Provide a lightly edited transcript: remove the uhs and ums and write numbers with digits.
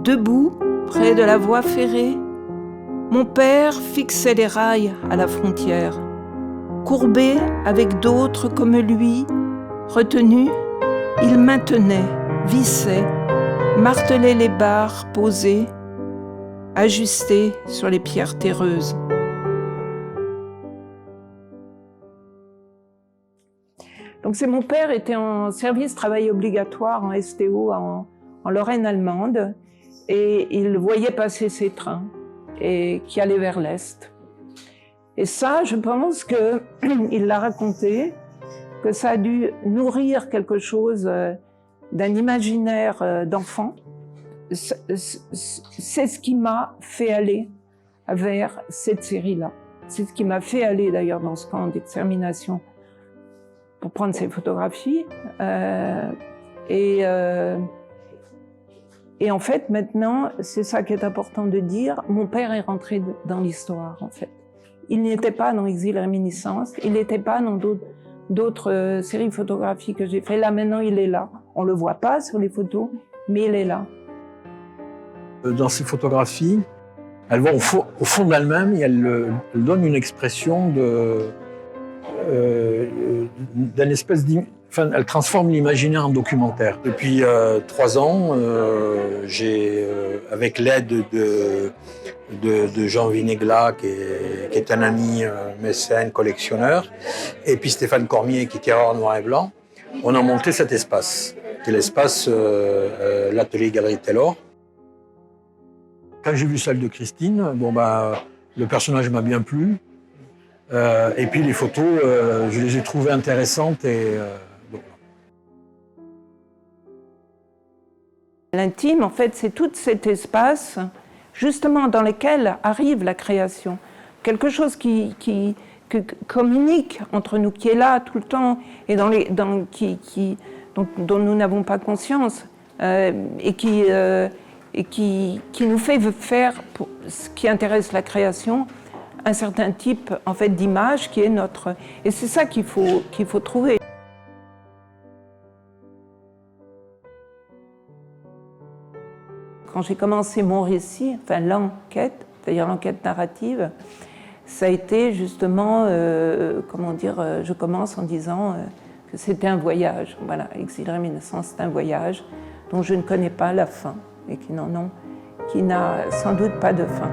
Debout, près de la voie ferrée, mon père fixait les rails à la frontière. Courbé avec d'autres comme lui, retenu, il maintenait, vissait, martelait les barres posées, ajustées sur les pierres terreuses. Donc c'est mon père était en service travail obligatoire en STO en Lorraine allemande et il voyait passer ces trains et qui allaient vers l'Est. Et ça, je pense qu'il l'a raconté, que ça a dû nourrir quelque chose d'un imaginaire d'enfant. C'est ce qui m'a fait aller vers cette série-là. C'est ce qui m'a fait aller d'ailleurs dans ce camp d'extermination pour prendre ces photographies. Et en fait, maintenant, c'est ça qui est important de dire, mon père est rentré dans l'histoire, en fait. Il n'était pas dans Exil et Réminiscence, il n'était pas dans d'autres séries photographiques que j'ai fait. Là, maintenant, il est là. On le voit pas sur les photos, mais il est là. Dans ces photographies, elle va au fond d'elle-même et elle donne une expression d'une espèce elle transforme l'imaginaire en documentaire. Depuis 3 ans, j'ai, avec l'aide de Jean Vinégla, qui est un ami mécène, collectionneur, et puis Stéphane Cormier, qui est tireur noir et blanc, on a monté cet espace, qui est l'espace l'atelier Galerie Taylor. Quand j'ai vu celle de Christine, le personnage m'a bien plu. Et puis les photos, je les ai trouvées intéressantes. L'intime, en fait, c'est tout cet espace, justement, dans lequel arrive la création. Quelque chose qui communique entre nous, qui est là tout le temps, et dont nous n'avons pas conscience, et qui nous fait faire, pour ce qui intéresse la création, un certain type en fait, d'image qui est notre... Et c'est ça qu'il faut trouver. Quand j'ai commencé mon récit, enfin l'enquête, c'est-à-dire l'enquête narrative, ça a été justement, je commence en disant que c'était un voyage. Voilà, Exil et Réminiscence, c'est un voyage dont je ne connais pas la fin et qui n'a sans doute pas de fin.